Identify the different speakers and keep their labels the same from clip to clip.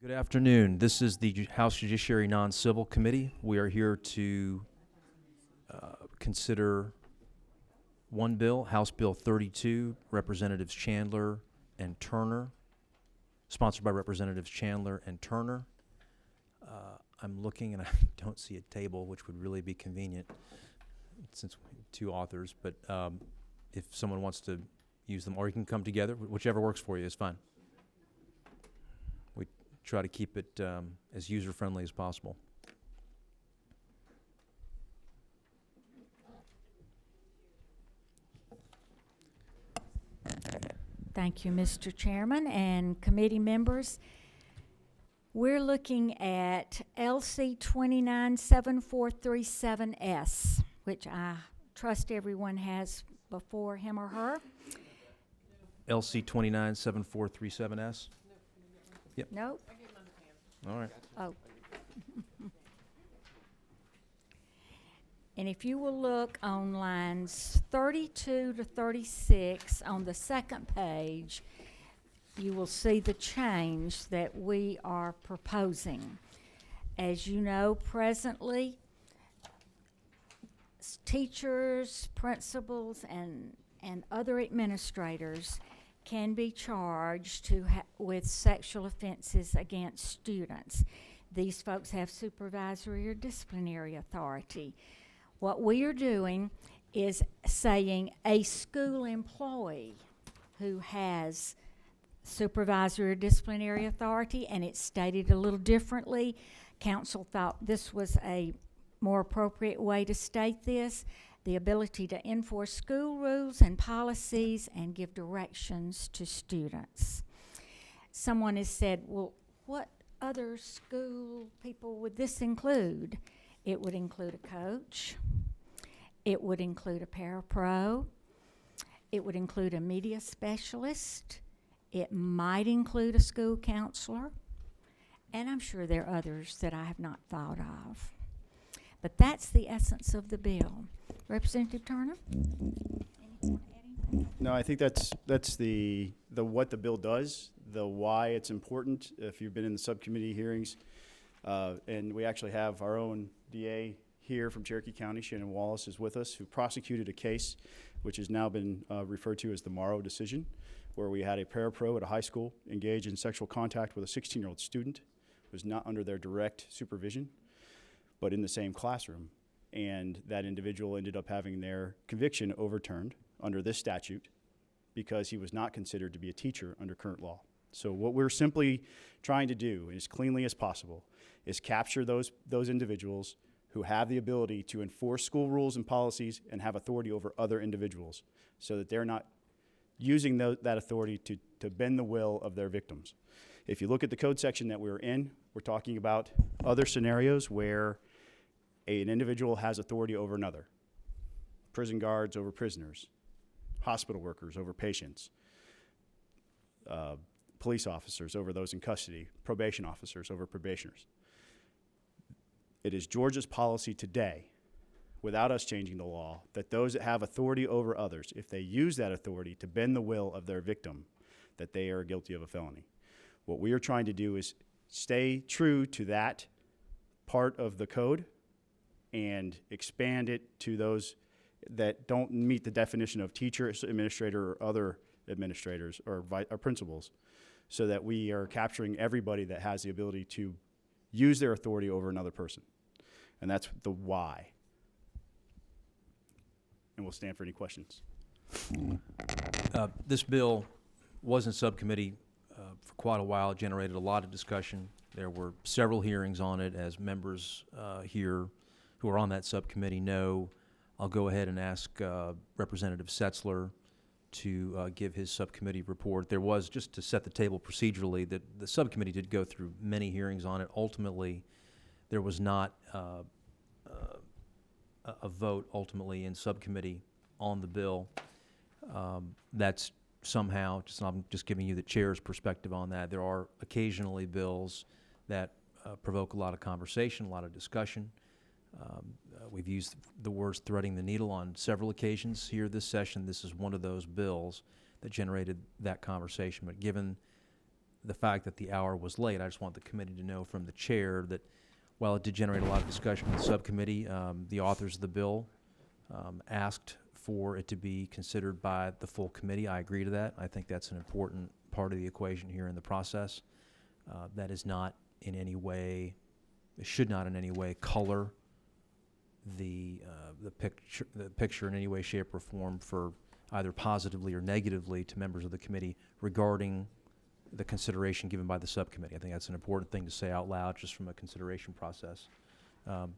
Speaker 1: Good afternoon. This is the House Judiciary Non-Civil Committee. We are here to consider one bill, House Bill 32, Representatives Chandler and Turner, sponsored by Representatives Chandler and Turner. I'm looking and I don't see a table, which would really be convenient since we have two authors, but if someone wants to use them, or you can come together, whichever works for you is fine. We try to keep it as user-friendly as possible.
Speaker 2: Thank you, Mr. Chairman and committee members. We're looking at LC 297437S, which I trust everyone has before him or her.
Speaker 1: LC 297437S? Yep.
Speaker 2: Nope.
Speaker 1: All right.
Speaker 2: Oh. And if you will look on lines 32 to 36 on the second page, you will see the change that we are proposing. As you know, presently, teachers, principals, and other administrators can be charged with sexual offenses against students. These folks have supervisory or disciplinary authority. What we are doing is saying a school employee who has supervisory or disciplinary authority, and it's stated a little differently. Council thought this was a more appropriate way to state this: the ability to enforce school rules and policies and give directions to students. Someone has said, well, what other school people would this include? It would include a coach. It would include a parapro. It would include a media specialist. It might include a school counselor. And I'm sure there are others that I have not thought of. But that's the essence of the bill. Representative Turner?
Speaker 3: No, I think that's the what the bill does, the why it's important. If you've been in the subcommittee hearings, and we actually have our own DA here from Cherokee County, Shannon Wallace is with us, who prosecuted a case which has now been referred to as the Morrow decision, where we had a parapro at a high school engage in sexual contact with a 16-year-old student who was not under their direct supervision, but in the same classroom. And that individual ended up having their conviction overturned under this statute because he was not considered to be a teacher under current law. So what we're simply trying to do, as cleanly as possible, is capture those individuals who have the ability to enforce school rules and policies and have authority over other individuals, so that they're not using that authority to bend the will of their victims. If you look at the code section that we're in, we're talking about other scenarios where an individual has authority over another. Prison guards over prisoners, hospital workers over patients, police officers over those in custody, probation officers over probationers. It is Georgia's policy today, without us changing the law, that those that have authority over others, if they use that authority to bend the will of their victim, that they are guilty of a felony. What we are trying to do is stay true to that part of the code and expand it to those that don't meet the definition of teacher, administrator, or other administrators or principals, so that we are capturing everybody that has the ability to use their authority over another person. And that's the why. And we'll stand for any questions.
Speaker 1: This bill was in subcommittee for quite a while. It generated a lot of discussion. There were several hearings on it, as members here who are on that subcommittee know. I'll go ahead and ask Representative Setzler to give his subcommittee report. There was, just to set the table procedurally, that the subcommittee did go through many hearings on it. Ultimately, there was not a vote ultimately in subcommittee on the bill. That's somehow, I'm just giving you the chair's perspective on that. There are occasionally bills that provoke a lot of conversation, a lot of discussion. We've used the words threading the needle on several occasions here this session. This is one of those bills that generated that conversation. But given the fact that the hour was late. I just want the committee to know from the chair that while it did generate a lot of discussion in the subcommittee, the authors of the bill asked for it to be considered by the full committee. I agree to that. I think that's an important part of the equation here in the process. That is not in any way, it should not in any way color the picture in any way, shape, or form for either positively or negatively to members of the committee regarding the consideration given by the subcommittee. I think that's an important thing to say out loud just from a consideration process.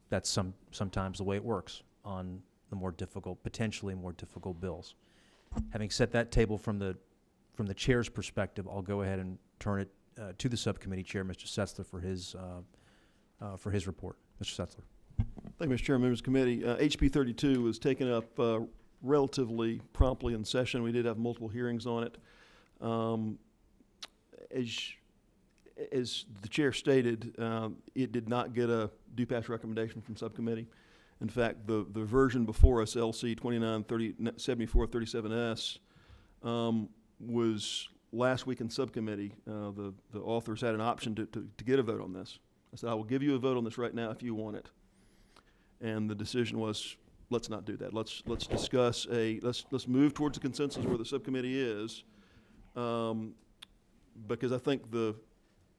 Speaker 1: That's sometimes the way it works on the more difficult, potentially more difficult bills. Having set that table from the chair's perspective, I'll go ahead and turn it to the subcommittee chair, Mr. Setzler, for his report. Mr. Setzler.
Speaker 4: Thank you, Mr. Chairman, members of the committee. HB 32 was taken up relatively promptly in session. We did have multiple hearings on it. As the chair stated, it did not get a due pass recommendation from subcommittee. In fact, the version before us, LC 297437S, was last week in subcommittee. The authors had an option to get a vote on this. I said, I will give you a vote on this right now if you want it. And the decision was, let's not do that. Let's discuss let's move towards a consensus where the subcommittee is, because I think the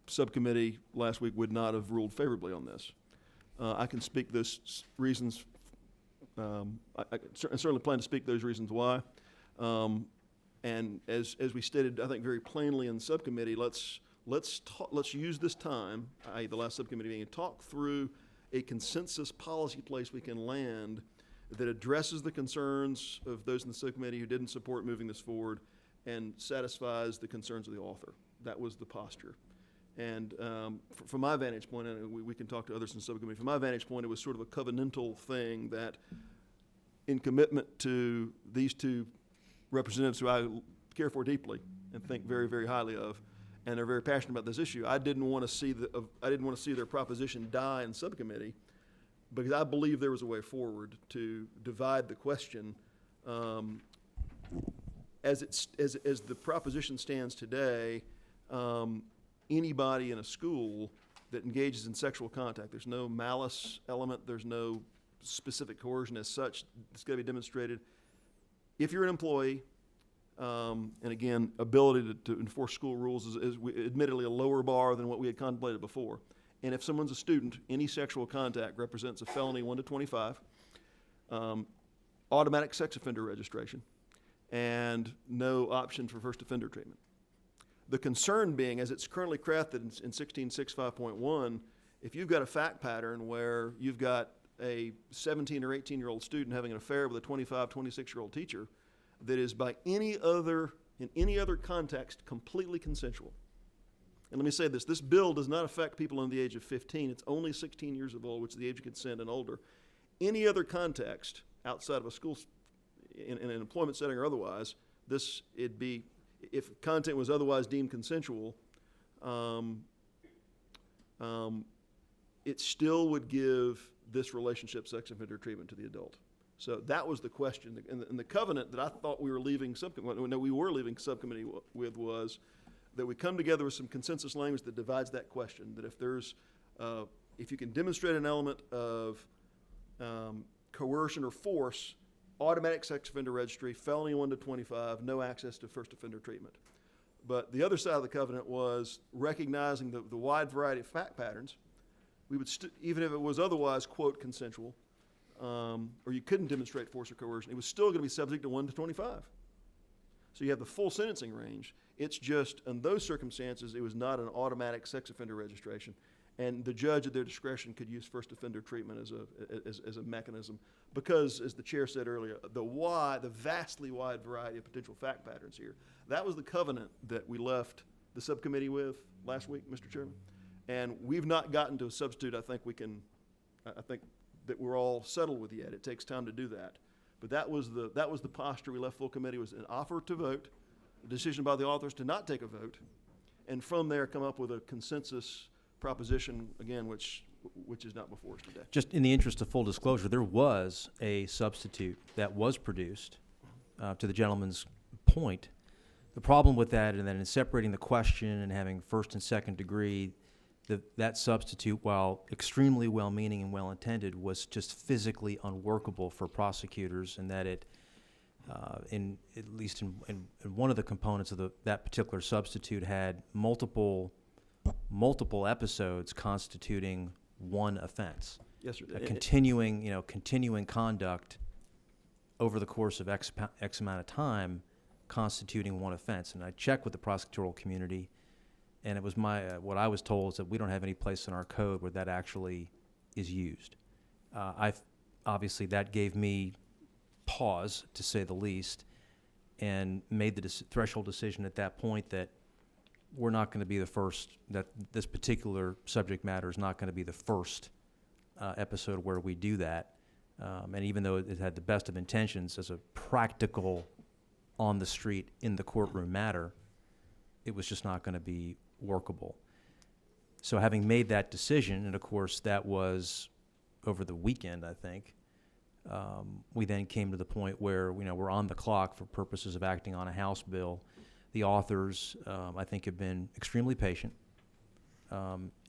Speaker 4: subcommittee last week would not have ruled favorably on this. I can speak those reasons. I certainly plan to speak those reasons why. And as we stated, I think very plainly in the subcommittee, let's use this time, i.e. the last subcommittee meeting, and talk through a consensus policy place we can land that addresses the concerns of those in the subcommittee who didn't support moving this forward and satisfies the concerns of the author. That was the posture. And from my vantage point, and we can talk to others in the subcommittee, from my vantage point, it was sort of a covenantal thing that in commitment to these two representatives who I care for deeply and think very, very highly of, and are very passionate about this issue, I didn't want to see their proposition die in subcommittee, because I believe there was a way forward to divide the question. As the proposition stands today, anybody in a school that engages in sexual contact, there's no malice element, there's no specific coercion as such, it's got to be demonstrated. If you're an employee, and again, ability to enforce school rules is admittedly a lower bar than what we had contemplated before. And if someone's a student, any sexual contact represents a felony 1 to 25, automatic sex offender registration, and no option for first offender treatment. The concern being, as it's currently crafted in 1665.1, if you've got a fact pattern where you've got a 17 or 18-year-old student having an affair with a 25, 26-year-old teacher that is in any other context completely consensual. And let me say this bill does not affect people under the age of 15. It's only 16 years of old, which is the age of consent and older. Any other context outside of a school, in an employment setting or otherwise, it'd be, if content was otherwise deemed consensual, it still would give this relationship sex offender treatment to the adult. So that was the question. And the covenant that I thought we were leaving subcommittee with was that we come together with some consensus language that divides that question, that if you can demonstrate an element of coercion or force, automatic sex offender registry, felony 1 to 25, no access to first offender treatment. But the other side of the covenant was recognizing the wide variety of fact patterns. We would, even if it was otherwise, quote, consensual, or you couldn't demonstrate force or coercion, it was still going to be subject to 1 to 25. So you have the full sentencing range. It's just, in those circumstances, it was not an automatic sex offender registration. And the judge at their discretion could use first offender treatment as a mechanism because, as the chair said earlier, the vastly wide variety of potential fact patterns here. That was the covenant that we left the subcommittee with last week, Mr. Chairman. And we've not gotten to a substitute I think that we're all settled with yet. It takes time to do that. But that was the posture we left full committee, was an offer to vote, a decision by the authors to not take a vote, and from there come up with a consensus proposition, again, which is not before us today.
Speaker 1: Just in the interest of full disclosure, there was a substitute that was produced, to the gentleman's point, The problem with that, and then in separating the question and having first and second degree, that substitute, while extremely well-meaning and well-intended, was just physically unworkable for prosecutors, and that it, at least in one of the components of that particular substitute, had multiple episodes constituting one offense.
Speaker 4: Yes, sir.
Speaker 1: A continuing conduct over the course of X amount of time constituting one offense. And I checked with the prosecutorial community, and it was what I was told is that we don't have any place in our code where that actually is used. Obviously that gave me pause, to say the least, and made the threshold decision at that point that we're not going to be the first, that this particular subject matter is not going to be the first episode where we do that. And even though it had the best of intentions as a practical, on the street, in the courtroom matter, it was just not going to be workable. So having made that decision, and of course that was over the weekend, I think, we then came to the point where we're on the clock for purposes of acting on a House bill. The authors, I think, have been extremely patient,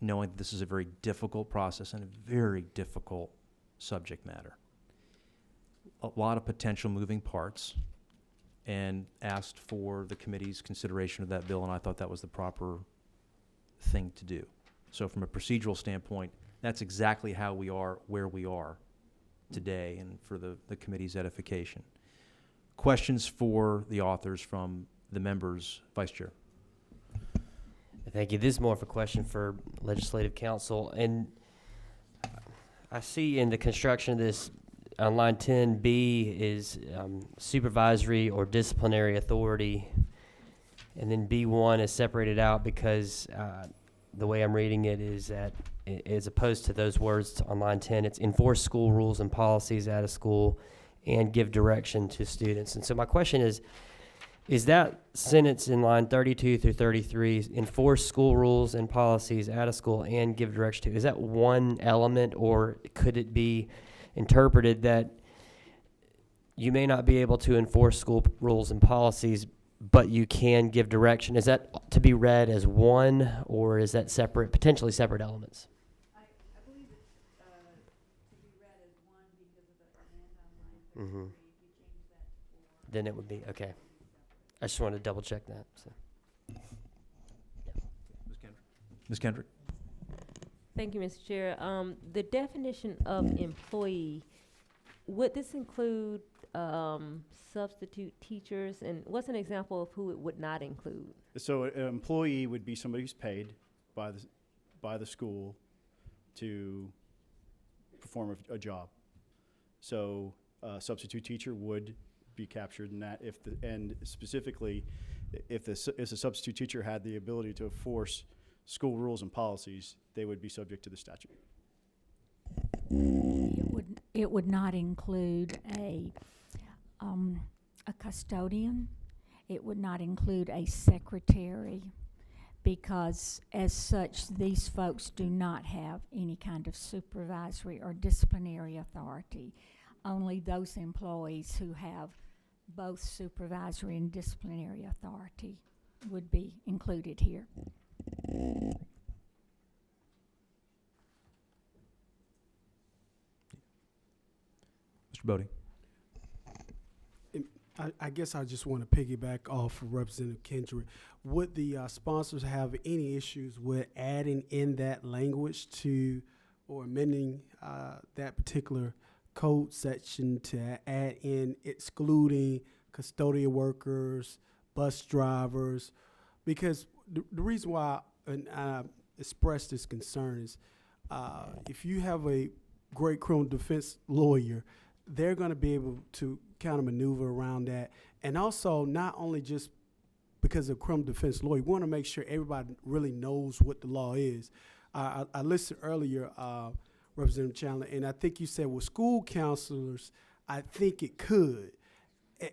Speaker 1: knowing that this is a very difficult process and a very difficult subject matter. A lot of potential moving parts, and asked for the committee's consideration of that bill, and I thought that was the proper thing to do. So from a procedural standpoint, that's exactly how we are where we are today, and for the committee's edification. Questions for the authors from the members? Vice Chair.
Speaker 5: Thank you. This is more of a question for Legislative Council. And I see in the construction of this, on line 10B is supervisory or disciplinary authority. And then B1 is separated out because the way I'm reading it is that, as opposed to those words on line 10, it's enforce school rules and policies at a school and give direction to students. And so my question is that sentence in line 32 through 33, enforce school rules and policies at a school and give direction to, is that one element, or could it be interpreted that you may not be able to enforce school rules and policies, but you can give direction? Is that to be read as one, or is that separate, potentially separate elements?
Speaker 6: I believe it's to be read as one because of the command on line 33. If you change that to 4.
Speaker 5: Then it would be, okay. I just wanted to double check that. So.
Speaker 1: Ms. Kendrick.
Speaker 7: Thank you, Mr. Chair. The definition of employee, would this include substitute teachers? And what's an example of who it would not include?
Speaker 3: So an employee would be somebody who's paid by the school to perform a job. So a substitute teacher would be captured in that, and specifically, if the substitute teacher had the ability to enforce school rules and policies, they would be subject to the statute.
Speaker 2: It would not include a custodian. It would not include a secretary, because as such, these folks do not have any kind of supervisory or disciplinary authority. Only those employees who have both supervisory and disciplinary authority would be included here.
Speaker 1: Mr. Bodie.
Speaker 8: I guess I just want to piggyback off of Representative Kendrick. Would the sponsors have any issues with adding in that language to, or amending that particular code section to add in excluding custodial workers, bus drivers? Because the reason why I express this concern is if you have a great criminal defense lawyer, they're going to be able to kind of maneuver around that. And also, not only just because of criminal defense lawyer, we want to make sure everybody really knows what the law is. I listened earlier, Representative Chandler, and I think you said with school counselors, I think it could.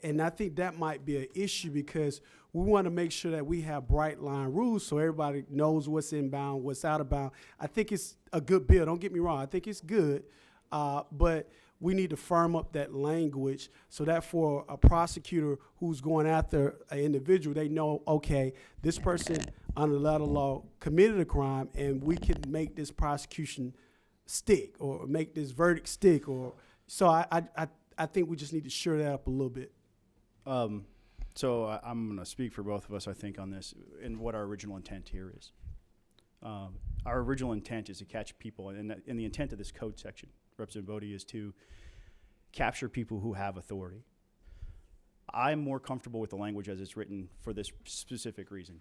Speaker 8: And I think that might be an issue, because we want to make sure that we have bright line rules so everybody knows what's inbound, what's out of bound. I think it's a good bill. Don't get me wrong. I think it's good. but we need to firm up that language so that for a prosecutor who's going after an individual, they know, okay, this person under the letter of law committed a crime, and we can make this prosecution stick or make this verdict stick. Or so I think we just need to shore that up a little bit.
Speaker 3: So I'm going to speak for both of us, I think, on this and what our original intent here is. Our original intent is to catch people, and the intent of this code section, Representative Bodie, is to capture people who have authority. I'm more comfortable with the language as it's written for this specific reason.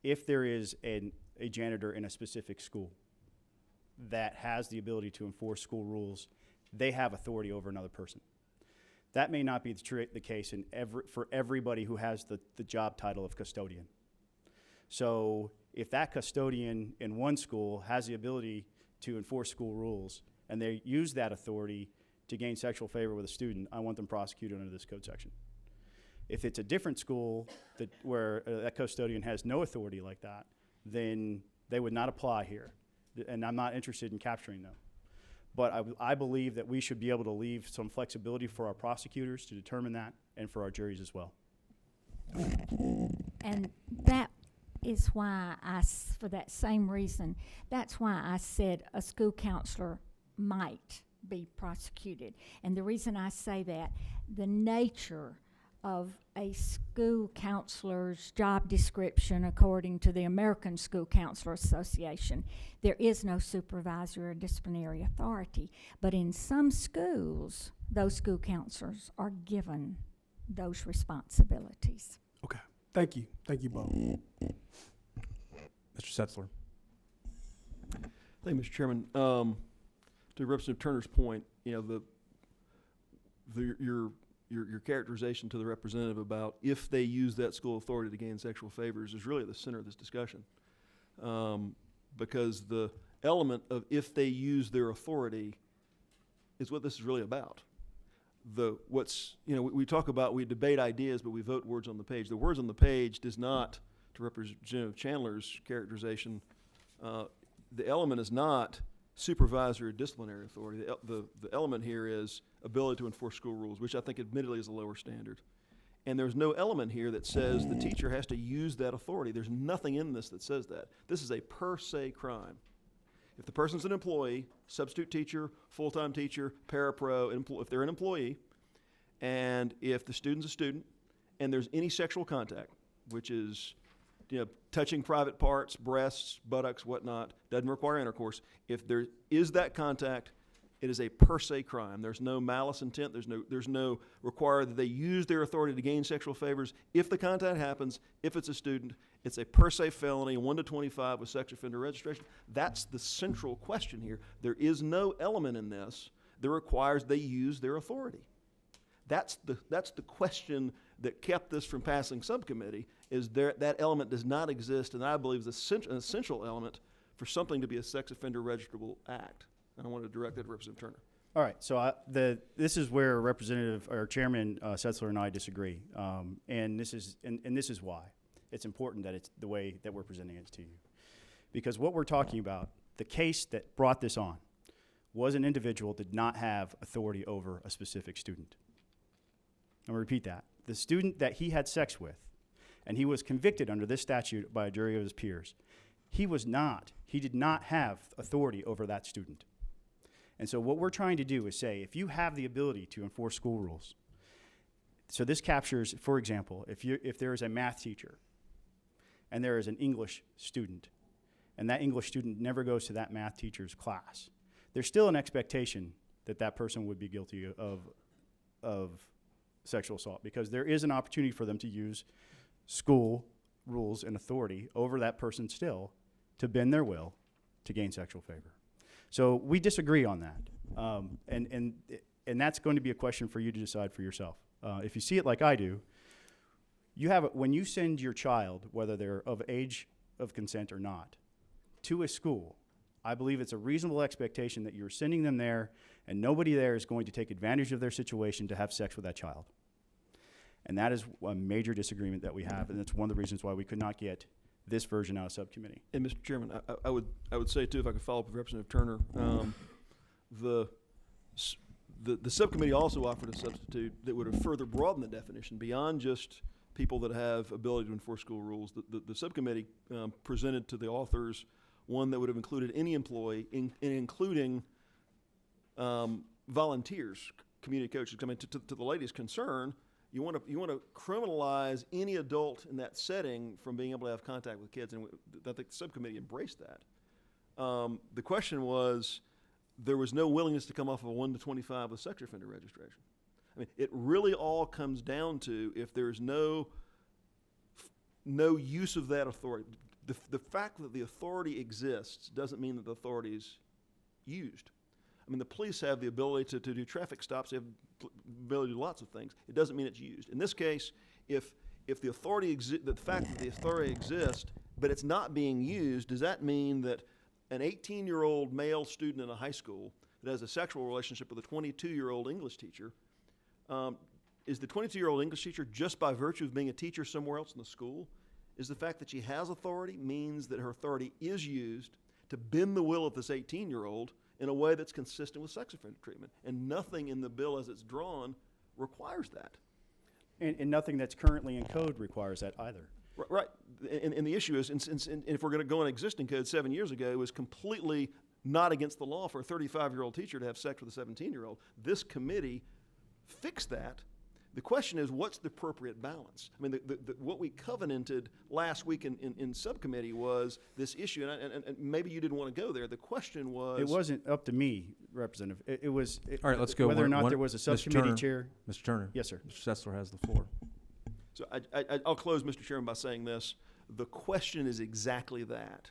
Speaker 3: If there is a janitor in a specific school that has the ability to enforce school rules, they have authority over another person. That may not be the case for everybody who has the job title of custodian. So if that custodian in one school has the ability to enforce school rules and they use that authority to gain sexual favor with a student, I want them prosecuted under this code section. If it's a different school where that custodian has no authority like that, then they would not apply here. And I'm not interested in capturing them. But I believe that we should be able to leave some flexibility for our prosecutors to determine that, and for our juries as well.
Speaker 2: And that is why for that same reason, that's why I said a school counselor might be prosecuted. And the reason I say that, the nature of a school counselor's job description, according to the American School Counselor Association, there is no supervisory or disciplinary authority. But in some schools, those school counselors are given those responsibilities.
Speaker 8: Okay. Thank you. Thank you both.
Speaker 1: Mr. Setzler.
Speaker 4: Thank you, Mr. Chairman. To Representative Turner's point, your characterization to the representative about if they use that school authority to gain sexual favors is really at the center of this discussion. Because the element of if they use their authority is what this is really about. We talk about, we debate ideas, but we vote words on the page. The words on the page does not, to Representative Chandler's characterization, the element is not supervisory or disciplinary authority. The element here is ability to enforce school rules, which I think admittedly is a lower standard. And there's no element here that says the teacher has to use that authority. There's nothing in this that says that. This is a per se crime. If the person's an employee, substitute teacher, full-time teacher, parapro, if they're an employee, and if the student's a student, and there's any sexual contact, which is touching private parts, breasts, buttocks, whatnot, doesn't require intercourse. If there is that contact, it is a per se crime. There's no malice intent. There's no require that they use their authority to gain sexual favors. If the contact happens, if it's a student, it's a per se felony, 1 to 25 with sex offender registration. That's the central question here. There is no element in this that requires they use their authority. That's the question that kept this from passing subcommittee, is that element does not exist, and I believe is an essential element for something to be a sex offender registrable act. And I want to direct that to Representative Turner.
Speaker 3: All right, so this is where Chairman Setzler and I disagree, and this is why it's important that it's the way that we're presenting it to you, because what we're talking about, the case that brought this on, was an individual that did not have authority over a specific student. I'm going to repeat that. The student that he had sex with, and he was convicted under this statute by a jury of his peers, he did not have authority over that student. And so what we're trying to do is say, if you have the ability to enforce school rules, so this captures, for example, if there is a math teacher and there is an English student, and that English student never goes to that math teacher's class, there's still an expectation that that person would be guilty of sexual assault, because there is an opportunity for them to use school rules and authority over that person still to bend their will to gain sexual favor. So we disagree on that, and that's going to be a question for you to decide for yourself. If you see it like I do, when you send your child, whether they're of age of consent or not, to a school, I believe it's a reasonable expectation that you're sending them there, and nobody there is going to take advantage of their situation to have sex with that child. And that is a major disagreement that we have, and it's one of the reasons why we could not get this version out of subcommittee.
Speaker 4: And Mr. Chairman, I would say too, if I could follow up with Representative Turner, The subcommittee also offered a substitute that would have further broadened the definition beyond just people that have ability to enforce school rules. The subcommittee presented to the authors one that would have included any employee, including volunteers, community coaches. I mean, to the lady's concern, you want to criminalize any adult in that setting from being able to have contact with kids, and I think the subcommittee embraced that. The question was, there was no willingness to come off of a 1 to 25 with sex offender registration. I mean, it really all comes down to if there's no use of that authority. The fact that the authority exists doesn't mean that the authority is used. I mean, the police have the ability to do traffic stops. They have the ability to do lots of things. It doesn't mean it's used. In this case, if the authority the fact that the authority exists, but it's not being used, does that mean that an 18-year-old male student in a high school that has a sexual relationship with a 22-year-old English teacher, is the 22-year-old English teacher, just by virtue of being a teacher somewhere else in the school, is the fact that she has authority means that her authority is used to bend the will of this 18-year-old in a way that's consistent with sex offender treatment. And nothing in the bill as it's drawn requires that.
Speaker 3: And nothing that's currently in code requires that either.
Speaker 4: Right. And the issue is, and if we're going to go on existing code 7 years ago, it was completely not against the law for a 35-year-old teacher to have sex with a 17-year-old. This committee fixed that. The question is, what's the appropriate balance? I mean, what we covenanted last week in subcommittee was this issue, and maybe you didn't want to go there. The question was...
Speaker 3: It wasn't up to me, Representative. It was...
Speaker 1: All right, let's go.
Speaker 3: Whether or not there was a
Speaker 1: Mr.
Speaker 3: subcommittee
Speaker 1: Turner.
Speaker 3: chair.
Speaker 1: Mr. Turner.
Speaker 3: Yes, sir.
Speaker 1: Mr. Sessler has the floor.
Speaker 4: So I'll close, Mr. Chairman, by saying this. The question is exactly that.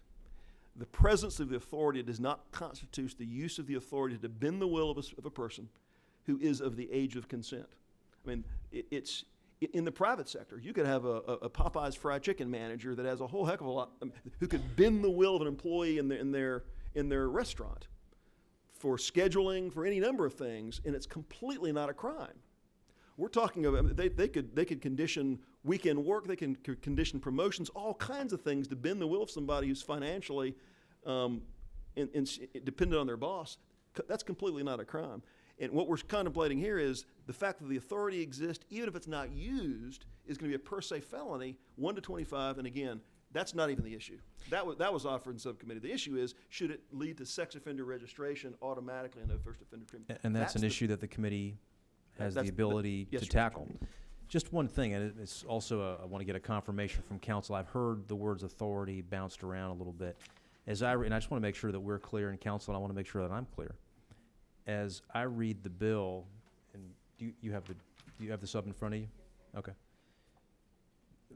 Speaker 4: The presence of the authority does not constitute the use of the authority to bend the will of a person who is of the age of consent. I mean, it's in the private sector. You could have a Popeye's fried chicken manager that has a whole heck of a lot, who could bend the will of an employee in their restaurant for scheduling, for any number of things, and it's completely not a crime. We're talking about they could condition weekend work, they can condition promotions, all kinds of things to bend the will of somebody who's financially dependent on their boss. That's completely not a crime. And what we're contemplating here is the fact that the authority exists, even if it's not used, is going to be a per se felony, 1 to 25. And again, that's not even the issue. That was offered in subcommittee. The issue is, should it lead to sex offender registration automatically and no first offender treatment?
Speaker 1: And that's an issue that the committee has the ability
Speaker 4: yes,
Speaker 1: to
Speaker 4: sir.
Speaker 1: tackle. Just one thing, and it's also I want to get a confirmation from council. I've heard the words authority bounced around a little bit. And I just want to make sure that we're clear in council, and I want to make sure that I'm clear. As I read the bill, and do you have the sub in front of you? Okay.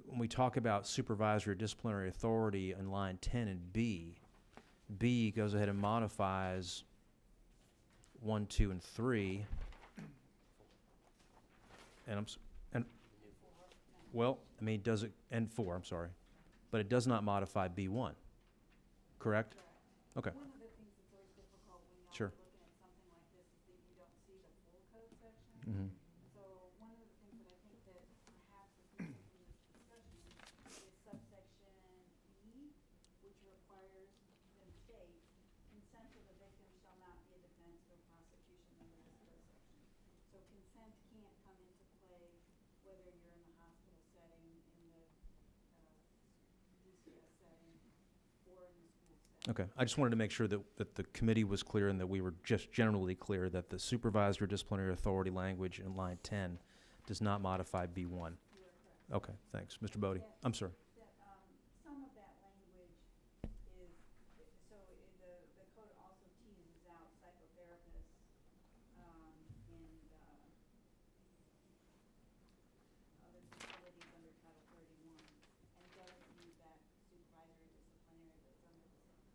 Speaker 1: When we talk about supervisory disciplinary authority in line 10 and B goes ahead and modifies 1, 2, and 3. Well, I mean, does it, and 4, I'm sorry. But it does not modify B1, correct? Okay.
Speaker 6: One of the things that's always difficult when y'all
Speaker 1: Sure.
Speaker 6: are looking at something like this is that you don't see the full code section.
Speaker 1: Mm-hmm.
Speaker 6: So one of the things that I think that perhaps is missing from this discussion is subsection E, which requires them to state, consent of the victim shall not be a defense or prosecution under this code section. So consent can't come into play whether you're in the hospital setting, in the DCS setting, or in the school setting.
Speaker 1: Okay, I just wanted to make sure that the committee was clear and that we were just generally clear that the supervisory disciplinary authority language in line 10 does not modify B1. Okay, thanks. Mr. Bodie, I'm sorry.
Speaker 6: That, some of that language is, so the code also teases out psychotherapists, and, other facilities under Title 31, and doesn't use that supervisory disciplinary that's under the same.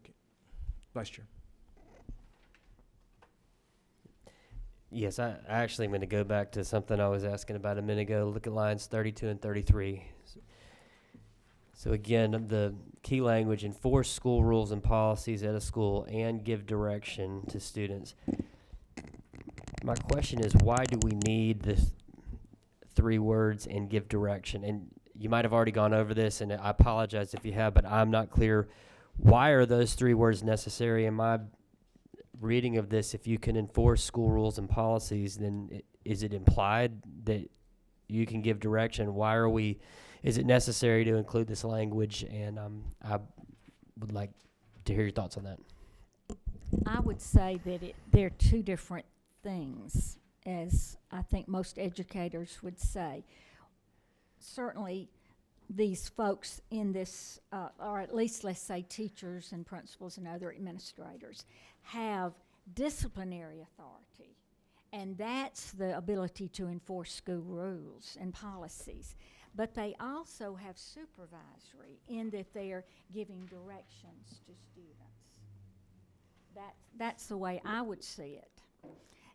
Speaker 1: Okay, Vice Chair.
Speaker 5: Yes, I actually am going to go back to something I was asking about a minute ago. Look at lines 32 and 33. So again, the key language: enforce school rules and policies at a school and give direction to students. My question is, why do we need the 3 words and give direction? And you might have already gone over this, and I apologize if you have, but I'm not clear. Why are those 3 words necessary? In my reading of this, if you can enforce school rules and policies, then is it implied that you can give direction? Why are we, is it necessary to include this language? And I would like to hear your thoughts on that.
Speaker 2: I would say that they're two different things, as I think most educators would say. Certainly, these folks in this, or at least let's say teachers and principals and other administrators, have disciplinary authority. And that's the ability to enforce school rules and policies. But they also have supervisory in that they are giving directions to students. That's the way I would see it.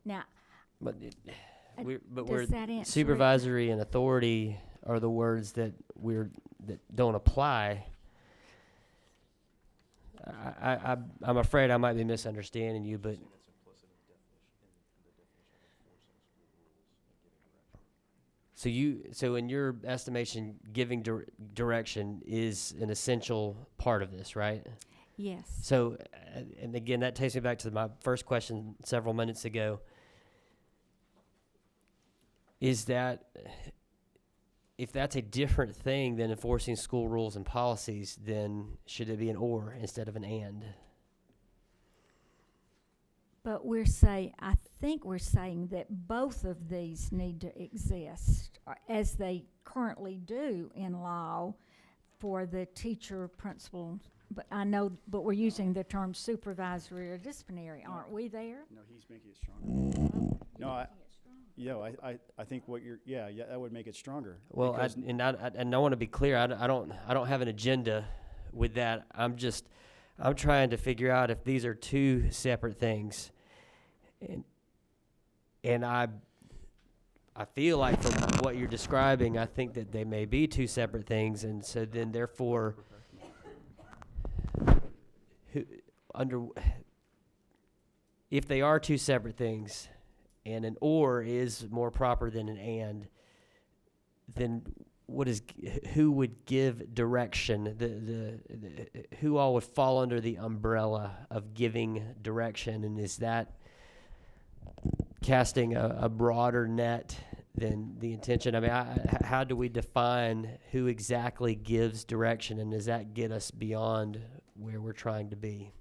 Speaker 2: Now,
Speaker 5: But we're
Speaker 2: does that answer it?
Speaker 5: supervisory and authority are the words that don't apply. I'm afraid I might be misunderstanding you, but so in your estimation, giving direction is an essential part of this, right?
Speaker 2: Yes.
Speaker 5: So, and again, that takes me back to my first question several minutes ago. Is that, if that's a different thing than enforcing school rules and policies, then should it be an or instead of an and?
Speaker 2: But I think we're saying that both of these need to exist, as they currently do in law for the teacher, principal. But we're using the term supervisory or disciplinary, aren't we there?
Speaker 3: No, he's making it stronger. No, I think what that would make it stronger.
Speaker 5: Well, I want to be clear. I don't have an agenda with that. I'm trying to figure out if these are two separate things, and I feel like from what you're describing, I think that they may be two separate things, and so then therefore, if they are two separate things, and an or is more proper than an and, then who would give direction? Who all would fall under the umbrella of giving direction, and is that casting a broader net than the intention? I mean, how do we define who exactly gives direction, and does that get us beyond where we're trying to be?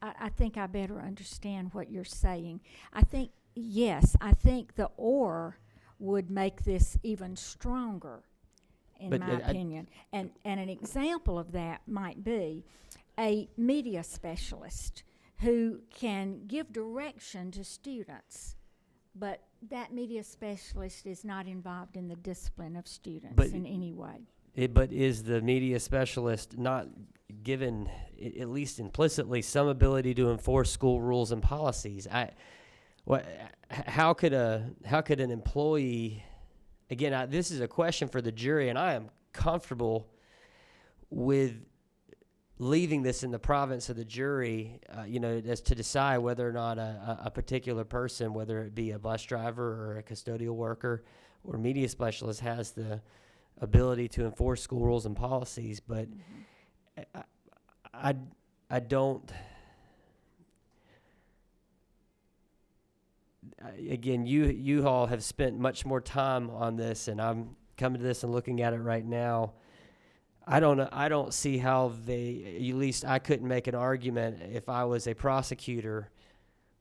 Speaker 2: I think I better understand what you're saying. I think the or would make this even stronger, in my opinion. And an example of that might be a media specialist who can give direction to students, but that media specialist is not involved in the discipline of students in any way.
Speaker 5: But is the media specialist not given, at least implicitly, some ability to enforce school rules and policies? How could an employee? Again, this is a question for the jury, and I am comfortable with leaving this in the province of the jury, as to decide whether or not a particular person, whether it be a bus driver or a custodial worker or media specialist, has the ability to enforce school rules and policies. But I don't. Again, you all have spent much more time on this, and I'm coming to this and looking at it right now. I don't see how at least I couldn't make an argument if I was a prosecutor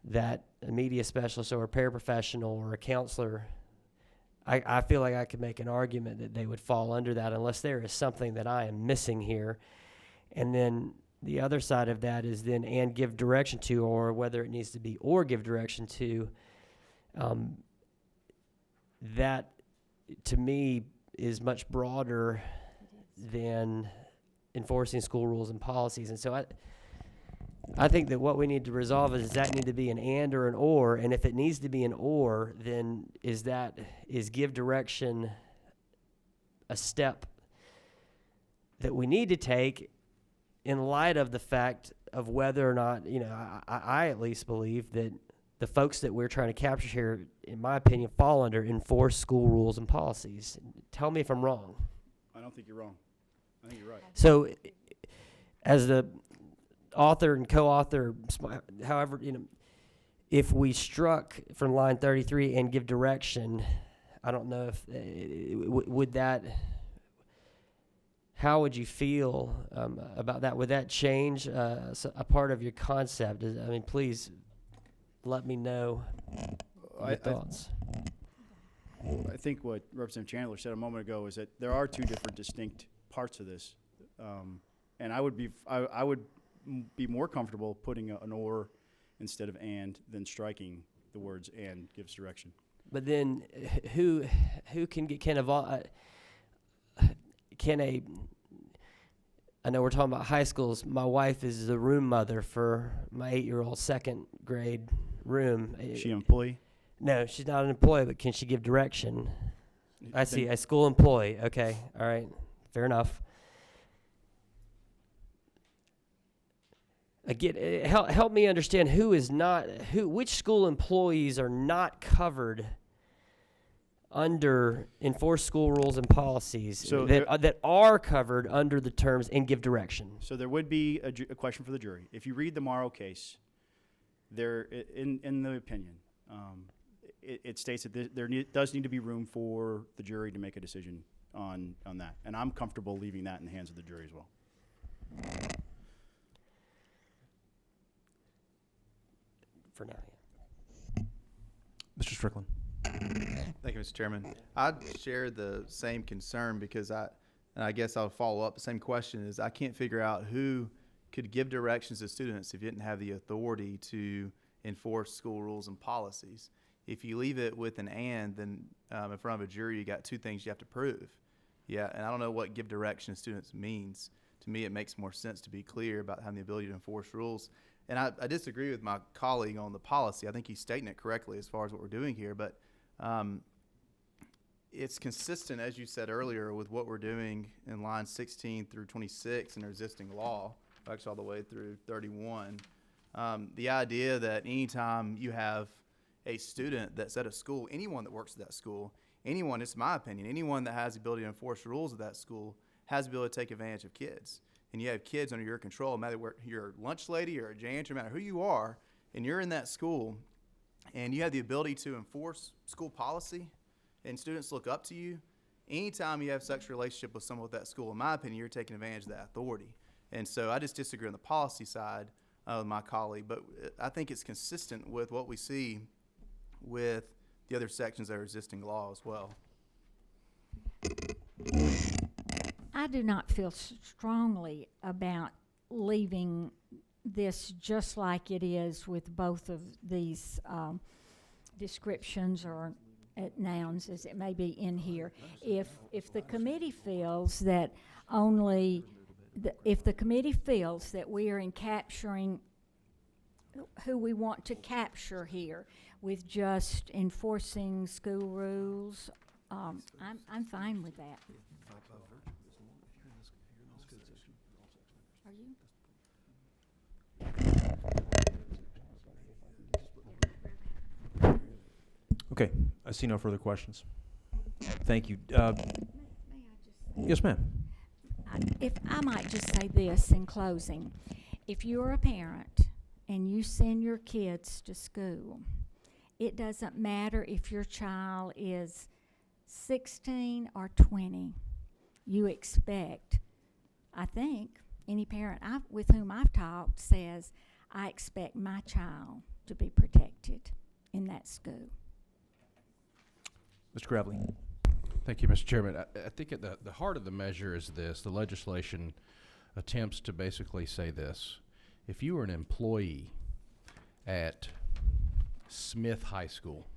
Speaker 5: that a media specialist or a paraprofessional or a counselor, I feel like I could make an argument that they would fall under that unless there is something that I am missing here. And then the other side of that is then and give direction to, or whether it needs to be or give direction to. That to me is much broader than enforcing school rules and policies. And so I think that what we need to resolve is, does that need to be an and or an or? And if it needs to be an or, then is give direction a step that we need to take in light of the fact of whether or not, I at least believe that the folks that we're trying to capture here, in my opinion, fall under enforced school rules and policies. Tell me if I'm wrong.
Speaker 3: I don't think you're wrong. I think you're right.
Speaker 5: So, as the author and co-author, however, if we struck from line 33 and give direction, I don't know if, would that, how would you feel about that? Would that change a part of your concept? I mean, please let me know your thoughts.
Speaker 3: I think what Representative Chandler said a moment ago is that there are two different distinct parts of this. And I would be more comfortable putting an or instead of and than striking the words and gives direction.
Speaker 5: But then who can get, I know we're talking about high schools. My wife is the room mother for my 8-year-old second grade room.
Speaker 3: Is she an employee?
Speaker 5: No, she's not an employee, but can she give direction? I see, a school employee. Okay, all right, fair enough. Again, help me understand which school employees are not covered under enforce school rules and policies
Speaker 3: So
Speaker 5: that are covered under the terms and give direction.
Speaker 3: So there would be a question for the jury. If you read the Morrow case, there in the opinion, it states that there does need to be room for the jury to make a decision on that, and I'm comfortable leaving that in the hands of the jury as well.
Speaker 5: For now,
Speaker 1: Mr. Strickland.
Speaker 9: Thank you, Mr. Chairman. I share the same concern because and I guess I'll follow up the same question is I can't figure out who could give directions to students if you didn't have the authority to enforce school rules and policies. If you leave it with an and, then in front of a jury, you got two things you have to prove. Yeah, and I don't know what give direction to students means. To me, it makes more sense to be clear about having the ability to enforce rules. And I disagree with my colleague on the policy. I think he's stating it correctly as far as what we're doing here, but it's consistent, as you said earlier, with what we're doing in lines 16 through 26 in our existing law, actually all the way through 31. The idea that anytime you have a student that's at a school, anyone that works at that school, anyone, it's my opinion, anyone that has the ability to enforce rules at that school has the ability to take advantage of kids. And you have kids under your control, no matter where you're a lunch lady or a janitor, no matter who you are, and you're in that school, and you have the ability to enforce school policy, and students look up to you, anytime you have sexual relationship with someone with that school, in my opinion, you're taking advantage of that authority. And so I just disagree on the policy side of my colleague, but I think it's consistent with what we see with the other sections of our existing law as well.
Speaker 2: I do not feel strongly about leaving this just like it is with both of these descriptions or nouns, as it may be in here. If the committee feels that if the committee feels that we are capturing who we want to capture here with just enforcing school rules, I'm fine with that. Are you?
Speaker 1: Okay, I see no further questions. Thank you.
Speaker 2: May I just?
Speaker 1: Yes, ma'am.
Speaker 2: If I might just say this in closing, if you're a parent and you send your kids to school, it doesn't matter if your child is 16 or 20. You expect, I think, any parent with whom I've talked says, I expect my child to be protected in that school.
Speaker 1: Mr. Gravely.
Speaker 10: Thank you, Mr. Chairman. I think at the heart of the measure is this. The legislation attempts to basically say this. If you are an employee at Smith High School,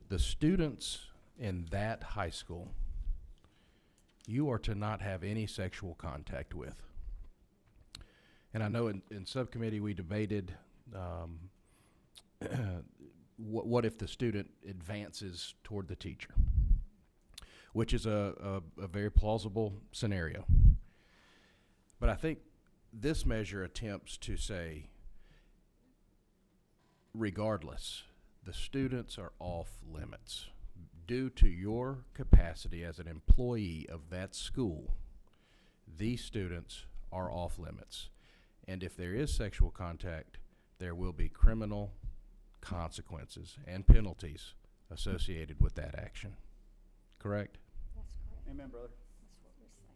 Speaker 10: the students in that high school, you are to not have any sexual contact with. And I know in subcommittee we debated what if the student advances toward the teacher, which is a very plausible scenario. But I think this measure attempts to say, regardless, the students are off limits. Due to your capacity as an employee of that school, these students are off limits. And if there is sexual contact, there will be criminal consequences and penalties associated with that action. Correct?
Speaker 2: That's correct.
Speaker 3: Amen, brother.
Speaker 2: That's what we're saying.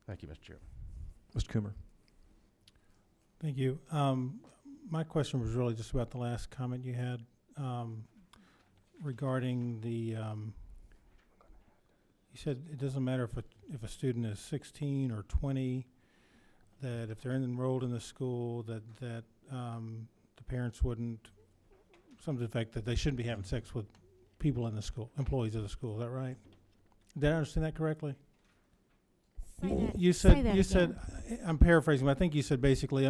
Speaker 10: Thank you, Mr. Chairman.
Speaker 1: Mr. Coomer?
Speaker 11: Thank you. My question was really just about the last comment you had regarding the, you said it doesn't matter if a student is 16 or 20, that if they're enrolled in the school, that the parents wouldn't, some to the fact that they shouldn't be having sex with people in the school, employees of the school. Is that right? Did I understand that correctly? You said, I'm paraphrasing, but I think you said basically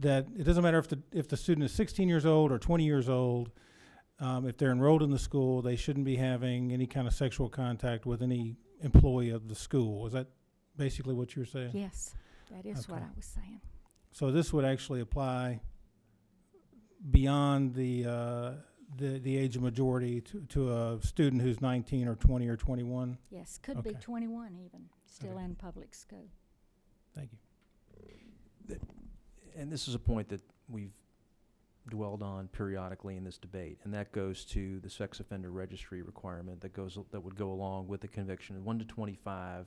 Speaker 11: that it doesn't matter if the student is 16 years old or 20 years old, if they're enrolled in the school, they shouldn't be having any kind of sexual contact with any employee of the school. Is that basically what you were saying?
Speaker 2: Yes, that is what
Speaker 11: Okay.
Speaker 2: I was saying.
Speaker 11: So this would actually apply beyond the age of majority to a student who's 19 or 20 or 21?
Speaker 2: Yes, could be
Speaker 11: Okay.
Speaker 2: 21 even, still
Speaker 11: Okay.
Speaker 2: in public school.
Speaker 11: Thank you.
Speaker 1: And this is a point that we've dwelled on periodically in this debate, and that goes to the sex offender registry requirement that would go along with the conviction, 1 to 25.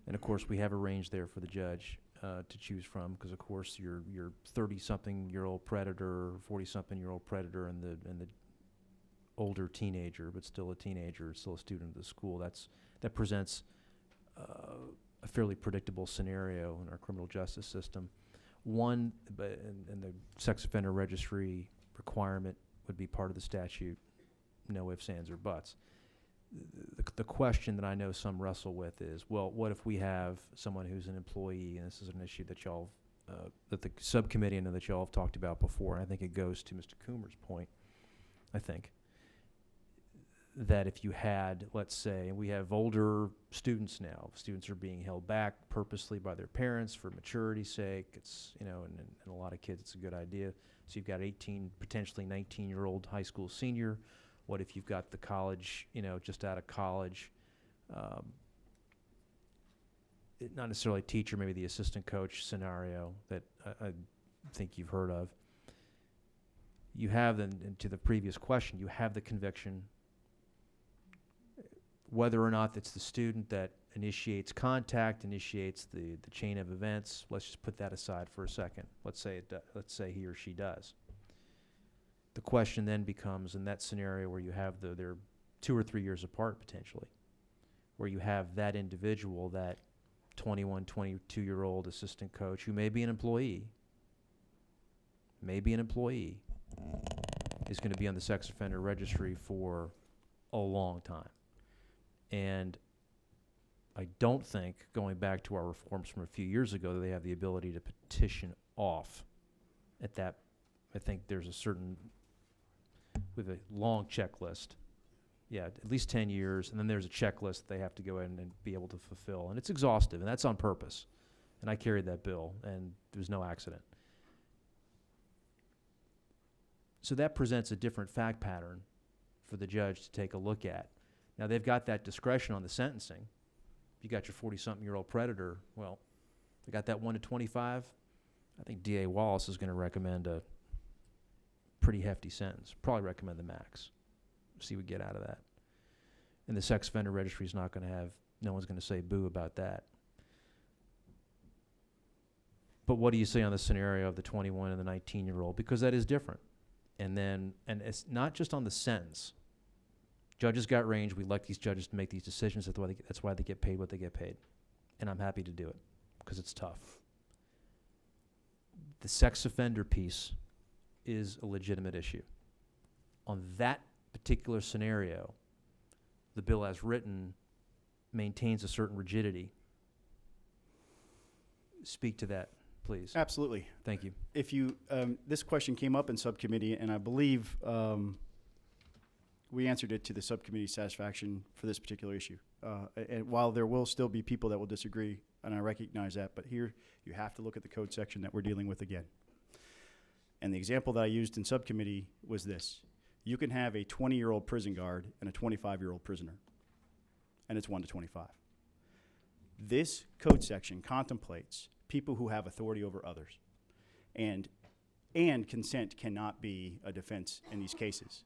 Speaker 1: And of course, we have a range there for the judge to choose from, because of course your 30-something-year-old predator, 40-something-year-old predator, and the older teenager, but still a teenager, still a student of the school. That presents a fairly predictable scenario in our criminal justice system. And the sex offender registry requirement would be part of the statute, no ifs, ands, or buts. The question that I know some wrestle with is, well, what if we have someone who's an employee, and this is an issue that that the subcommittee, I know that y'all have talked about before, and I think it goes to Mr. Coomer's point, I think, that if you had, let's say, and we have older students now, students are being held back purposely by their parents for maturity's sake. It's, and a lot of kids, it's a good idea. So you've got 18, potentially 19-year-old high school senior. What if you've got the college, just out of college, not necessarily a teacher, maybe the assistant coach scenario that I think you've heard of. You have, and to the previous question, you have the conviction. Whether or not it's the student that initiates contact, initiates the chain of events, let's just put that aside for a second. Let's say he or she does. The question then becomes, in that scenario where you have they're 2 or 3 years apart potentially, where you have that individual, that 21, 22-year-old assistant coach who may be an employee, is going to be on the sex offender registry for a long time. And I don't think, going back to our reforms from a few years ago, that they have the ability to petition off at that. I think there's with a long checklist. Yeah, at least 10 years, and then there's a checklist that they have to go in and be able to fulfill. And it's exhaustive, and that's on purpose. And I carried that bill, and there was no accident. So that presents a different fact pattern for the judge to take a look at. Now, they've got that discretion on the sentencing. If you got your 40-something-year-old predator, well, they got that 1 to 25. I think D.A. Wallace is going to recommend a pretty hefty sentence. Probably recommend the max. See what we get out of that. And the sex offender registry is not going to no one's going to say boo about that. But what do you say on the scenario of the 21 and the 19-year-old? Because that is different. And it's not just on the sentence. Judges got range. We like these judges to make these decisions. That's why they get paid what they get paid. And I'm happy to do it because it's tough. The sex offender piece is a legitimate issue. On that particular scenario, the bill as written maintains a certain rigidity. Speak to that, please.
Speaker 3: Absolutely.
Speaker 1: Thank you.
Speaker 3: If you, this question came up in subcommittee, and I believe we answered it to the subcommittee's satisfaction for this particular issue. And while there will still be people that will disagree, and I recognize that, but here you have to look at the code section that we're dealing with again. And the example that I used in subcommittee was this. You can have a 20-year-old prison guard and a 25-year-old prisoner, and it's 1 to 25. This code section contemplates people who have authority over others. And consent cannot be a defense in these cases.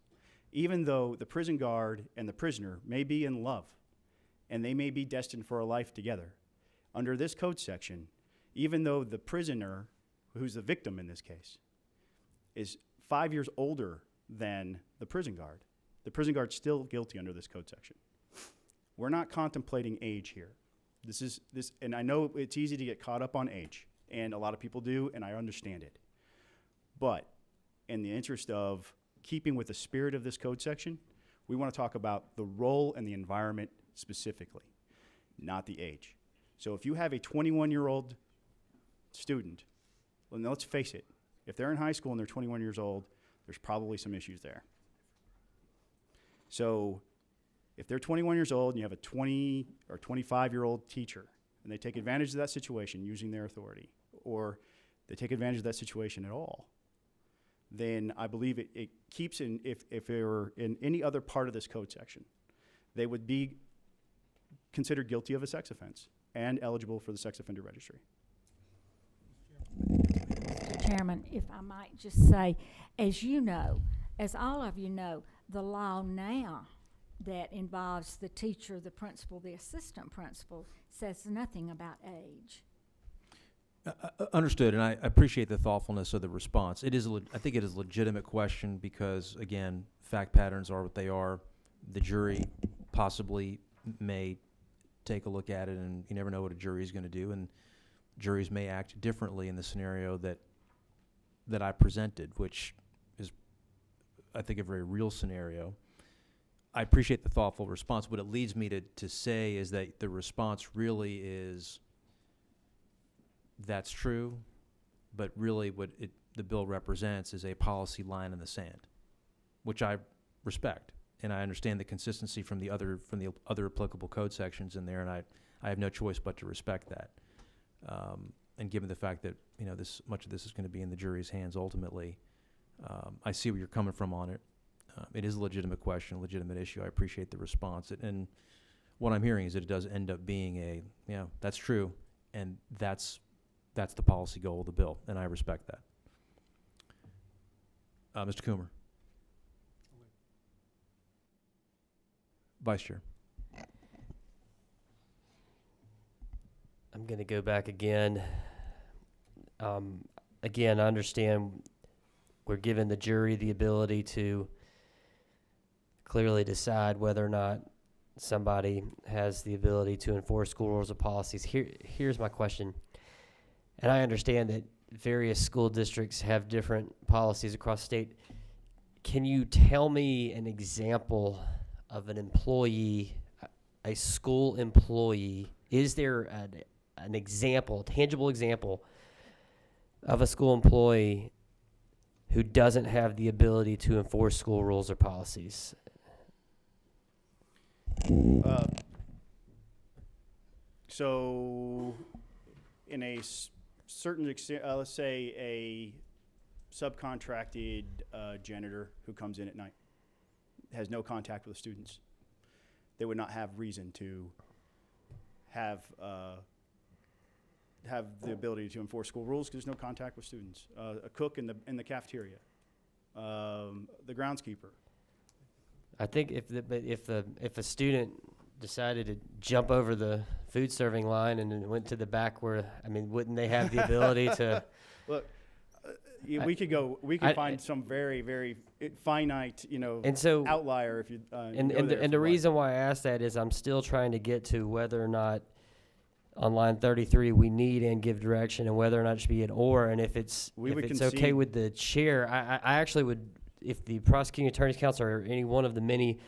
Speaker 3: Even though the prison guard and the prisoner may be in love and they may be destined for a life together, under this code section, even though the prisoner, who's the victim in this case, is 5 years older than the prison guard's still guilty under this code section. We're not contemplating age here. And I know it's easy to get caught up on age, and a lot of people do, and I understand it. But in the interest of keeping with the spirit of this code section, we want to talk about the role and the environment specifically, not the age. So if you have a 21-year-old student, well, now let's face it, if they're in high school and they're 21 years old, there's probably some issues there. So if they're 21 years old and you have a 20 or 25-year-old teacher and they take advantage of that situation using their authority, or they take advantage of that situation at all, then I believe it keeps in, if they were in any other part of this code section, they would be considered guilty of a sex offense and eligible for the sex offender registry.
Speaker 2: Mr. Chairman, if I might just say, as you know, as all of you know, the law now that involves the teacher, the principal, the assistant principal, says nothing about age.
Speaker 1: Understood, and I appreciate the thoughtfulness of the response. I think it is a legitimate question because, again, fact patterns are what they are. The jury possibly may take a look at it, and you never know what a jury is going to do, and juries may act differently in the scenario that I presented, which is, I think, a very real scenario. I appreciate the thoughtful response. What it leads me to say is that the response really is, that's true, but really what the bill represents is a policy line in the sand, which I respect, and I understand the consistency from the other applicable code sections in there, and I have no choice but to respect that. And given the fact that much of this is going to be in the jury's hands ultimately, I see where you're coming from on it. It is a legitimate question, a legitimate issue. I appreciate the response, and what I'm hearing is that it does end up being that's true, and that's the policy goal of the bill, and I respect that. Mr. Coomer. Vice Chair.
Speaker 5: I'm going to go back again. Again, I understand we're giving the jury the ability to clearly decide whether or not somebody has the ability to enforce school rules or policies. Here's my question. And I understand that various school districts have different policies across the state. Can you tell me an example of an employee, a school employee? Is there an example, a tangible example of a school employee who doesn't have the ability to enforce school rules or policies?
Speaker 3: So in a certain extent, let's say a subcontracted janitor who comes in at night, has no contact with the students, they would not have reason to have the ability to enforce school rules because there's no contact with students. A cook in the cafeteria, the groundskeeper.
Speaker 5: I think if a student decided to jump over the food serving line and then went to the back wouldn't they have the ability to?
Speaker 3: Look, we could find some very, very finite, outlier if you.
Speaker 5: And the reason why I asked that is I'm still trying to get to whether or not on line 33 we need and give direction, and whether or not it should be an or, and if it's okay with the chair, I actually would, if the prosecuting attorney's counsel or any one of the many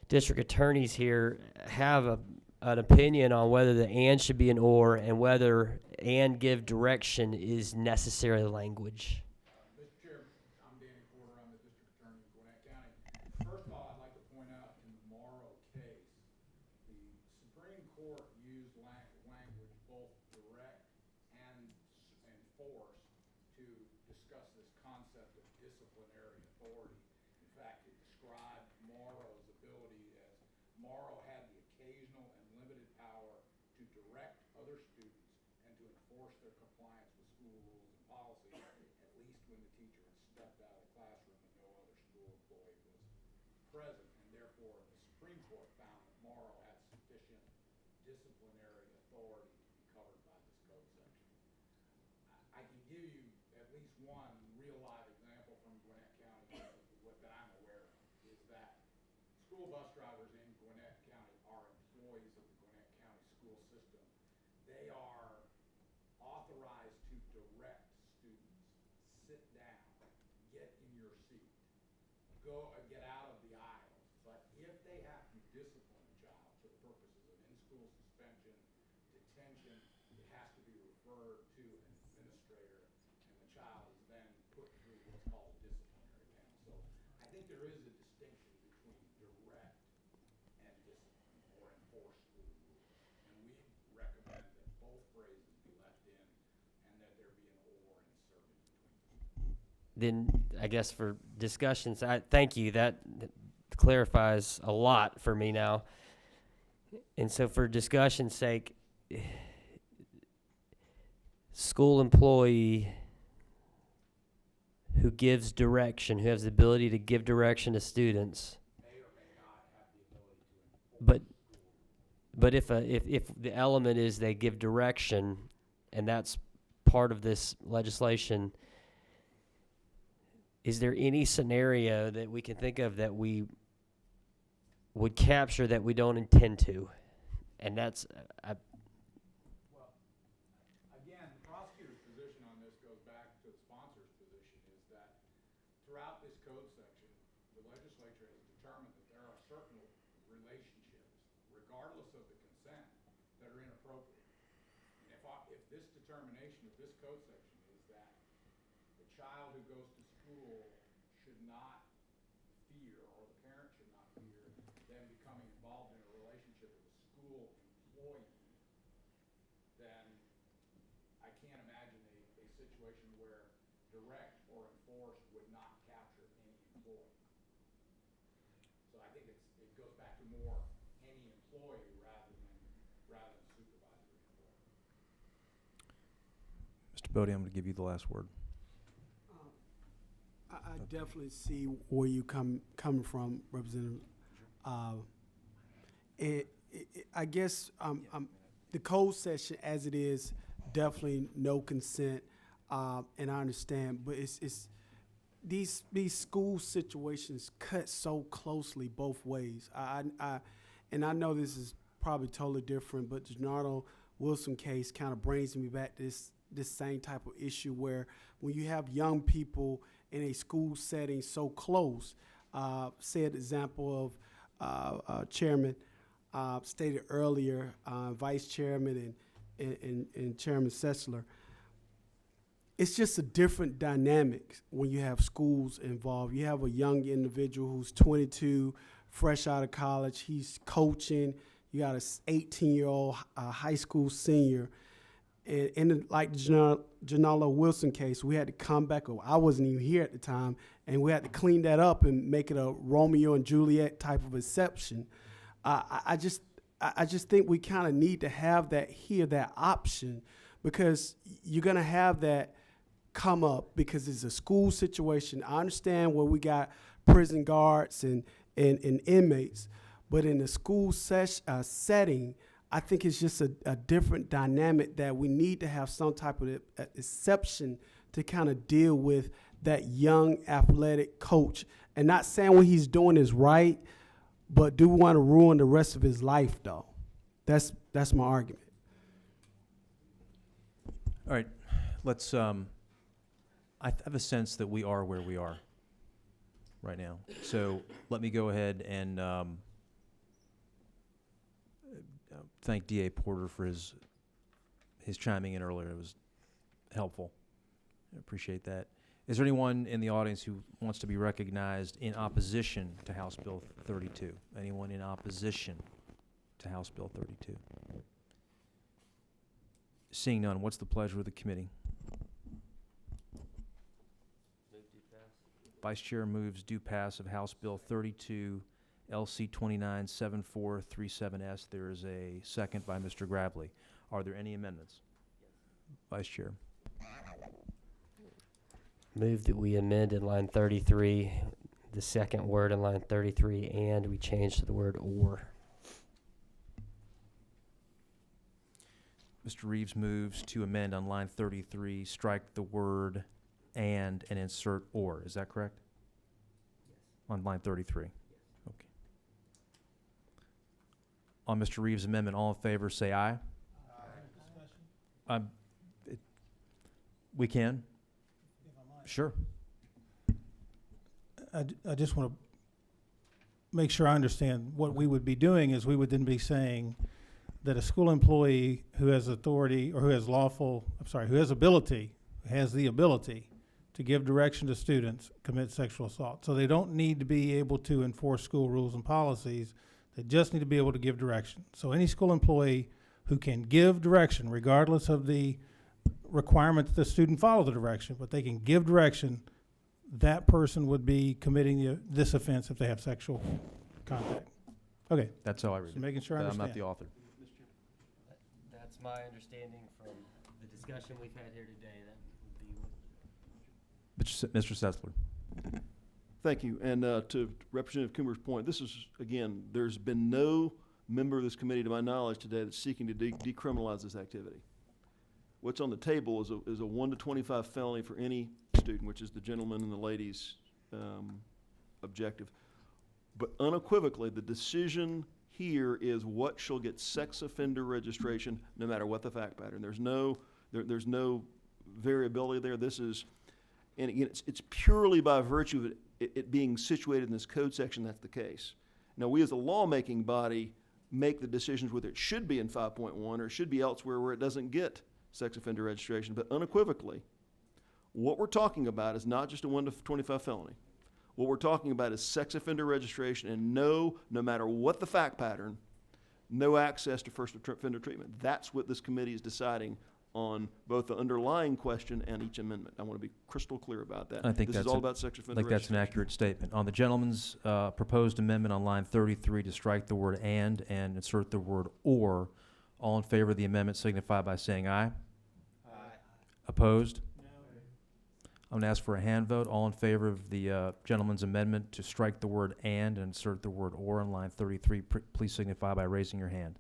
Speaker 5: district attorneys here have an opinion on whether the and should be an or, and whether and give direction is necessary language.
Speaker 10: Mr. Chairman, I'm Danny Porter. I'm the district attorney in Gwinnett County. First of all, I'd like to point out in the Morrow case, the Supreme Court used language both direct and force to discuss this concept of disciplinary authority. In fact, it described Morrow's ability as Morrow had the occasional and limited power to direct other students and to enforce their compliance
Speaker 12: present, and therefore the Supreme Court found that Morrow had sufficient disciplinary authority to be covered by this code section. I can give you at least one real live example from Gwinnett County that I'm aware of, is that school bus drivers in Gwinnett County are employees of the Gwinnett County school system. They are authorized to direct students, sit down, get in your seat, go get out of the aisles. But if they have to discipline a child for the purposes of in-school suspension, detention, it has to be referred to an administrator, and the child is then put through what's called a disciplinary panel. So I think there is a distinction between direct and discipline or enforce school rules. And we recommend that both phrases be left in and that there be an or inserted between them.
Speaker 5: Then I guess for discussions, thank you. That clarifies a lot for me now. And so for discussion's sake, school employee who gives direction, who has the ability to give direction to students,
Speaker 12: May or may not have the ability to enforce
Speaker 5: but if the element is they give direction, and that's part of this legislation, is there any scenario that we can think of that we would capture that we don't intend to? And that's,
Speaker 12: Well, again, the prosecutor's position on this goes back to the sponsor's position, is that throughout this code section, the legislature has determined that there are certain relationships, regardless of the consent, that are inappropriate. And if this determination of this code section is that the child who goes to school should not fear, or the parent should not fear, them becoming involved in a relationship with a school employee, then I can't imagine a situation where direct or enforce would not capture any employee. So I think it goes back to more any employee rather than supervisory employee.
Speaker 1: Mr. Bodie, I'm going to give you the last word.
Speaker 8: I definitely see where you coming from, Representative. I guess the code section as it is, definitely no consent, and I understand, but it's these school situations cut so closely both ways. And I know this is probably totally different, but the Genardo Wilson case kind of brings me back to this same type of issue where when you have young people in a school setting so close, said example of Chairman stated earlier, Vice Chairman and Chairman Sessler, it's just a different dynamic when you have schools involved. You have a young individual who's 22, fresh out of college. He's coaching. You got an 18-year-old high school senior. And like the Janala Wilson case, we had to come back. I wasn't even here at the time, and we had to clean that up and make it a Romeo and Juliet type of exception. I just think we kind of need to have that here, that option, because you're gonna have that come up because it's a school situation. I understand where we got prison guards and inmates, but in the school setting, I think it's just a different dynamic that we need to have some type of exception to kind of deal with that young athletic coach. And not saying what he's doing is right, but do we want to ruin the rest of his life, though? That's my argument.
Speaker 1: All right, let's, I have a sense that we are where we are right now. So let me go ahead and thank DA Porter for his chiming in earlier. It was helpful. I appreciate that. Is there anyone in the audience who wants to be recognized in opposition to House Bill 32? Anyone in opposition to House Bill 32? Seeing none, what's the pleasure of the committee? Vice Chair moves due pass of House Bill 32, LC 297437S. There is a second by Mr. Gravely. Are there any amendments? Vice Chair.
Speaker 5: Move that we amend in line 33 the second word in line 33, and we change to the word or.
Speaker 1: Mr. Reeves moves to amend on line 33, strike the word and insert or. Is that correct? Yes. On line 33? Yes. Okay. On Mr. Reeves' amendment, all in favor say aye. Aye. We can? Sure.
Speaker 11: I just want to make sure I understand. What we would be doing is we would then be saying that a school employee who has authority or who has the ability to give direction to students commit sexual assault. So they don't need to be able to enforce school rules and policies. They just need to be able to give direction. So any school employee who can give direction, regardless of the requirement that the student follow the direction, but they can give direction, that person would be committing this offense if they have sexual contact. Okay.
Speaker 1: That's how I read
Speaker 11: Just
Speaker 1: it.
Speaker 11: making sure I
Speaker 1: I'm
Speaker 11: understand.
Speaker 1: not the author.
Speaker 5: That's my understanding from the discussion we've had here today. That would be
Speaker 1: Mr. Sessler.
Speaker 4: Thank you. And to Representative Coomer's point, this is, again, there's been no member of this committee, to my knowledge, today that's seeking to decriminalize this activity. What's on the table is a 1 to 25 felony for any student, which is the gentleman and the lady's objective. But unequivocally, the decision here is what shall get sex offender registration, no matter what the fact pattern. There's no variability there. This is, and again, it's purely by virtue of it being situated in this code section that's the case. Now, we as a lawmaking body make the decisions whether it should be in 5.1 or it should be elsewhere where it doesn't get sex offender registration. But unequivocally, what we're talking about is not just a 1 to 25 felony. What we're talking about is sex offender registration and no matter what the fact pattern, no access to first offender treatment. That's what this committee is deciding on both the underlying question and each amendment. I want to be crystal clear about that.
Speaker 1: I think
Speaker 4: this is all about sex offender
Speaker 1: I think that's an
Speaker 4: registration.
Speaker 1: accurate statement. On the gentleman's proposed amendment on line 33 to strike the word and insert the word or, all in favor of the amendment signify by saying aye. Aye. Opposed? No. I'm going to ask for a hand vote. All in favor of the gentleman's amendment to strike the word and insert the word or on line 33, please signify by raising your hand.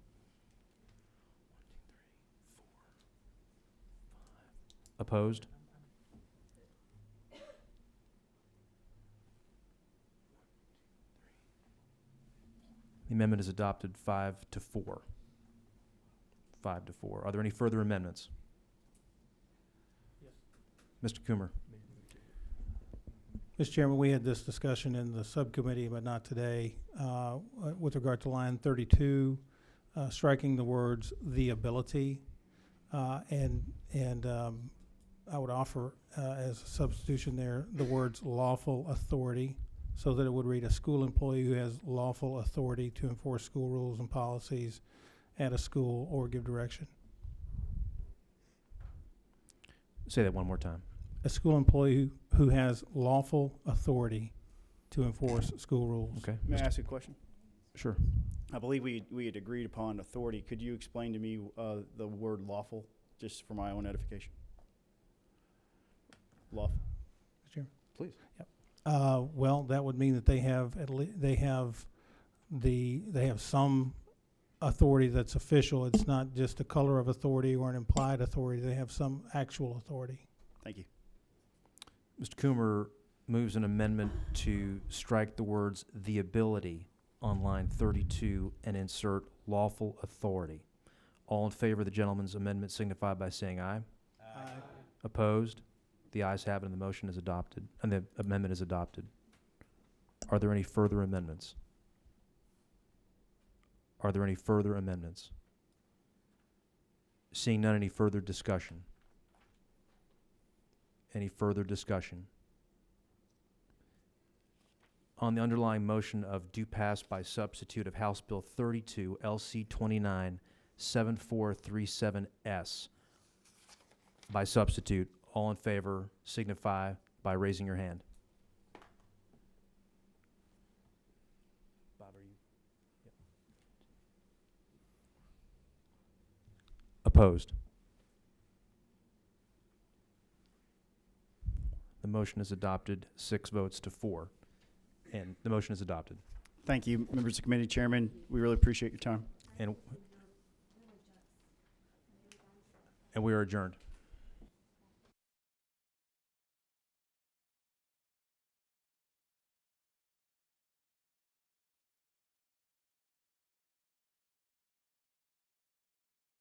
Speaker 1: Opposed? The amendment is adopted 5-4. 5-4. Are there any further amendments? Yes. Mr. Coomer.
Speaker 11: Mr. Chairman, we had this discussion in the subcommittee, but not today, with regard to line 32, striking the words "the ability," and I would offer as a substitution there the words "lawful authority," so that it would read a school employee who has lawful authority to enforce school rules and policies at a school or give direction.
Speaker 1: Say that one more time.
Speaker 11: A school employee who has lawful authority to enforce school rules.
Speaker 1: Okay.
Speaker 3: May I ask a question?
Speaker 1: Sure.
Speaker 3: I believe we had agreed upon authority. Could you explain to me the word lawful, just for my own edification? Lawful.
Speaker 11: Mr. Chairman?
Speaker 1: Please.
Speaker 11: Yep. Well, that would mean that they have they have some authority that's official. It's not just a color of authority or an implied authority. They have some actual authority.
Speaker 3: Thank you.
Speaker 1: Mr. Coomer moves an amendment to strike the words "the ability" on line 32 and insert "lawful authority." All in favor of the gentleman's amendment signify by saying aye.
Speaker 11: Aye.
Speaker 1: Opposed? The ayes have it and the motion is adopted, and the amendment is adopted. Are there any further amendments? Are there any further amendments? Seeing none, any further discussion? Any further discussion? On the underlying motion of due pass by substitute of House Bill 32, LC 29, 7437S, by substitute, all in favor signify by raising your hand. Bob, are you? Yep. Opposed? The motion is adopted 6 votes to 4. And the motion is adopted.
Speaker 3: Thank you, members of the committee, Chairman. We really appreciate your time.
Speaker 1: And we are adjourned.